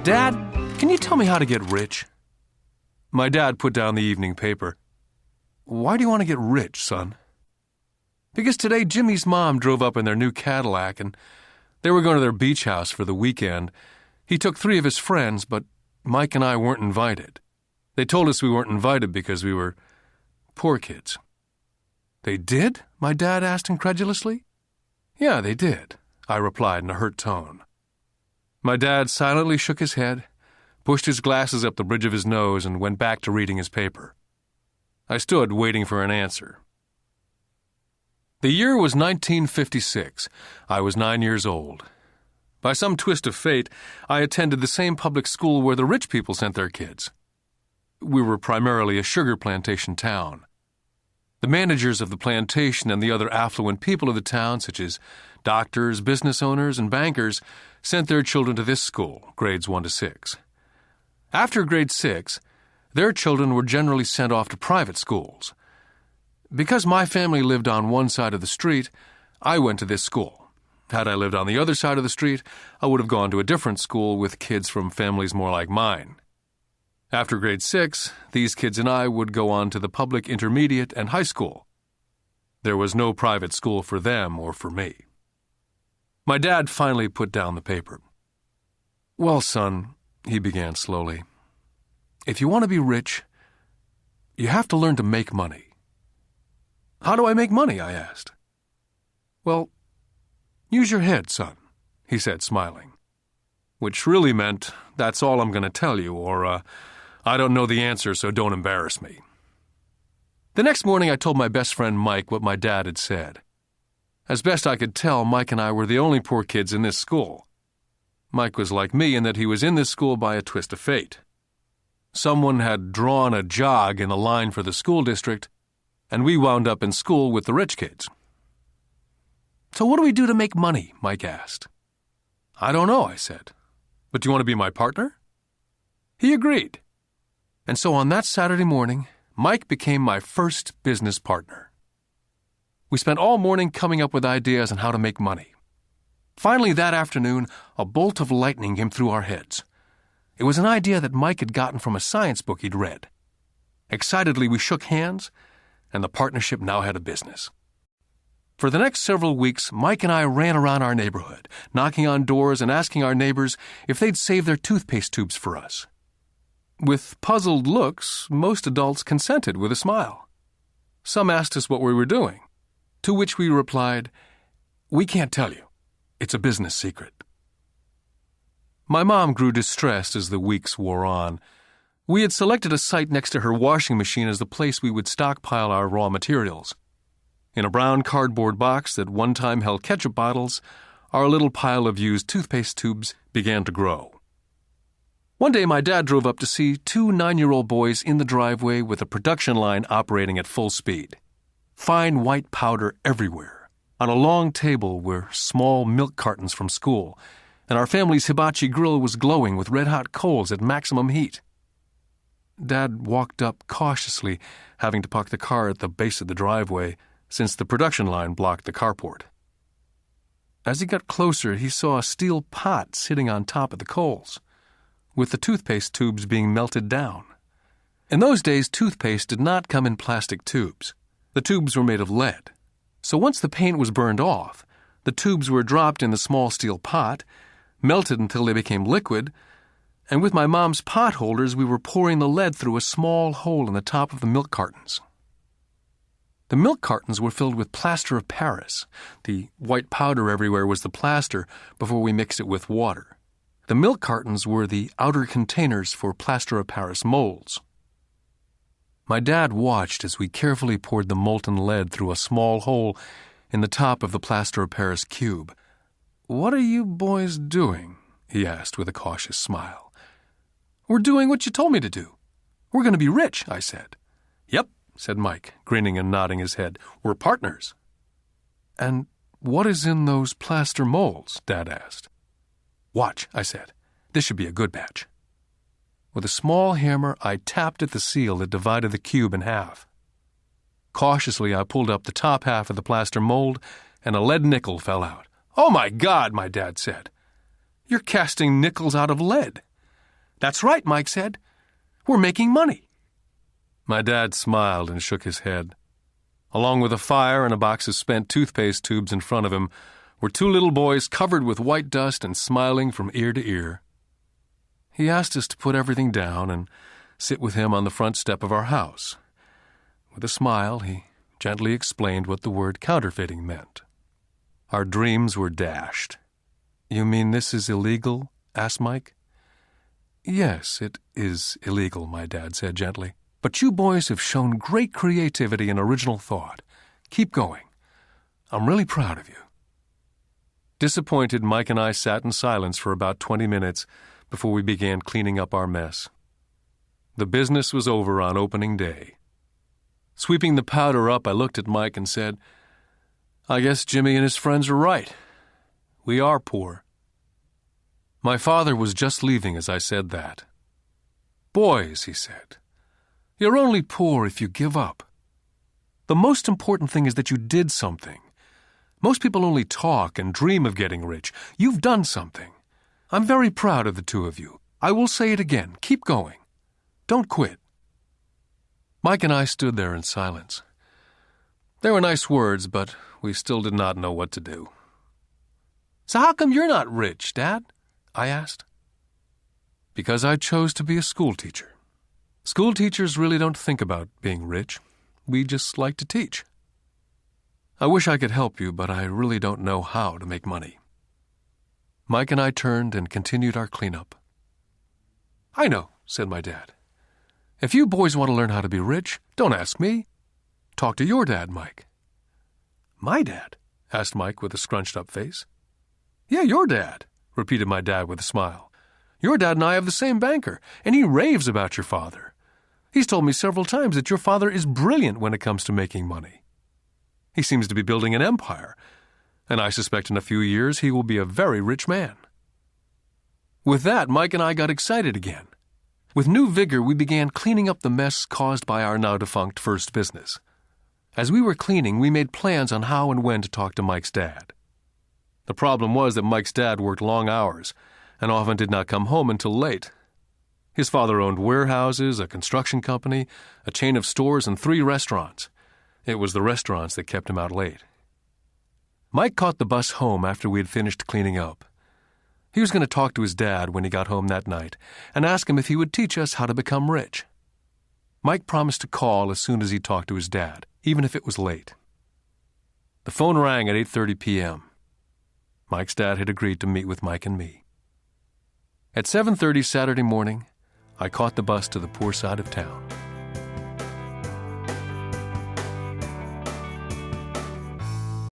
Dad, can you tell me how to get rich? My dad put down the evening paper. Why do you want to get rich, son? Because today Jimmy's mom drove up in their new Cadillac and they were going to their beach house for the weekend. He took 3 of his friends, but Mike and I weren't invited. They told us we weren't invited because we were poor kids. They did? My dad asked incredulously. Yeah, they did, I replied in a hurt tone. My dad silently shook his head, pushed his glasses up the bridge of his nose, and went back to reading his paper. I stood waiting for an answer. The year was 1956. I was 9 years old. By some twist of fate, I attended the same public school where the rich people sent their kids. We were primarily a sugar plantation town. The managers of the plantation and the other affluent people of the town, such as doctors, business owners, and bankers, sent their children to this school, grades 1 to 6. After grade 6, their children were generally sent off to private schools. Because my family lived on one side of the street, I went to this school. Had I lived on the other side of the street, I would have gone to a different school with kids from families more like mine. After grade 6, these kids and I would go on to the public intermediate and high school. There was no private school for them or for me. My dad finally put down the paper. Well, son, he began slowly, if you want to be rich, you have to learn to make money. How do I make money? I asked. Well, use your head, son, he said, smiling. Which really meant, that's all I'm going to tell you, or, I don't know the answer, so don't embarrass me. The next morning, I told my best friend Mike what my dad had said. As best I could tell, Mike and I were the only poor kids in this school. Mike was like me in that he was in this school by a twist of fate. Someone had drawn a jog in the line for the school district, and we wound up in school with the rich kids. So what do we do to make money? Mike asked. I don't know, I said. But do you want to be my partner? He agreed. And so on that Saturday morning, Mike became my first business partner. We spent all morning coming up with ideas on how to make money. Finally, that afternoon, a bolt of lightning came through our heads. It was an idea that Mike had gotten from a science book he'd read. Excitedly, we shook hands, and the partnership now had a business. For the next several weeks, Mike and I ran around our neighborhood, knocking on doors and asking our neighbors if they'd save their toothpaste tubes for us. With puzzled looks, most adults consented with a smile. Some asked us what we were doing, to which we replied, "We can't tell you. It's a business secret." My mom grew distressed as the weeks wore on. We had selected a site next to her washing machine as the place we would stockpile our raw materials. In a brown cardboard box that one time held ketchup bottles, our little pile of used toothpaste tubes began to grow. One day my dad drove up to see 2 9-year-old boys in the driveway with a production line operating at full speed. Fine white powder everywhere. On a long table were small milk cartons from school, and our family's hibachi grill was glowing with red-hot coals at maximum heat. Dad walked up cautiously, having to park the car at the base of the driveway, since the production line blocked the carport. As he got closer, he saw a steel pot sitting on top of the coals, with the toothpaste tubes being melted down. In those days, toothpaste did not come in plastic tubes. The tubes were made of lead. So once the paint was burned off, the tubes were dropped in the small steel pot, melted until they became liquid, and with my mom's pot holders, we were pouring the lead through a small hole in the top of the milk cartons. The milk cartons were filled with plaster of Paris. The white powder everywhere was the plaster before we mixed it with water. The milk cartons were the outer containers for plaster of Paris molds. My dad watched as we carefully poured the molten lead through a small hole in the top of the plaster of Paris cube. "What are you boys doing?" he asked with a cautious smile. "We're doing what you told me to do. We're going to be rich," I said. "Yep," said Mike, grinning and nodding his head. "We're partners." "And what is in those plaster molds?" Dad asked. "Watch," I said. "This should be a good batch." With a small hammer, I tapped at the seal that divided the cube in half. Cautiously, I pulled up the top half of the plaster mold, and a lead nickel fell out. "Oh, my God," my dad said. "You're casting nickels out of lead." "That's right," Mike said. "We're making money." My dad smiled and shook his head. Along with a fire and a box of spent toothpaste tubes in front of him were two little boys covered with white dust and smiling from ear to ear. He asked us to put everything down and sit with him on the front step of our house. With a smile, he gently explained what the word counterfeiting meant. Our dreams were dashed. "You mean this is illegal?" asked Mike. "Yes, it is illegal," my dad said gently. "But you boys have shown great creativity and original thought. Keep going. I'm really proud of you." Disappointed, Mike and I sat in silence for about 20 minutes before we began cleaning up our mess. The business was over on opening day. Sweeping the powder up, I looked at Mike and said, "I guess Jimmy and his friends are right. We are poor." My father was just leaving as I said that. "Boys," he said, "you're only poor if you give up. The most important thing is that you did something. Most people only talk and dream of getting rich. You've done something. I'm very proud of the two of you. I will say it again. Keep going. Don't quit." Mike and I stood there in silence. They were nice words, but we still did not know what to do. "So how come you're not rich, Dad?" I asked. "Because I chose to be a school teacher. School teachers really don't think about being rich. We just like to teach. I wish I could help you, but I really don't know how to make money." Mike and I turned and continued our cleanup. "I know," said my dad. "If you boys want to learn how to be rich, don't ask me. Talk to your dad, Mike." "My dad?" asked Mike with a scrunched-up face. "Yeah, your dad," repeated my dad with a smile. "Your dad and I have the same banker, and he raves about your father. He's told me several times that your father is brilliant when it comes to making money. He seems to be building an empire, and I suspect in a few years he will be a very rich man." With that, Mike and I got excited again. With new vigor, we began cleaning up the mess caused by our now-defunct first business. As we were cleaning, we made plans on how and when to talk to Mike's dad. The problem was that Mike's dad worked long hours and often did not come home until late. His father owned warehouses, a construction company, a chain of stores, and 3 restaurants. It was the restaurants that kept him out late. Mike caught the bus home after we had finished cleaning up. He was going to talk to his dad when he got home that night and ask him if he would teach us how to become rich. Mike promised to call as soon as he talked to his dad, even if it was late. The phone rang at 8:30 p.m. Mike's dad had agreed to meet with Mike and me. At 7:30 Saturday morning, I caught the bus to the poor side of town.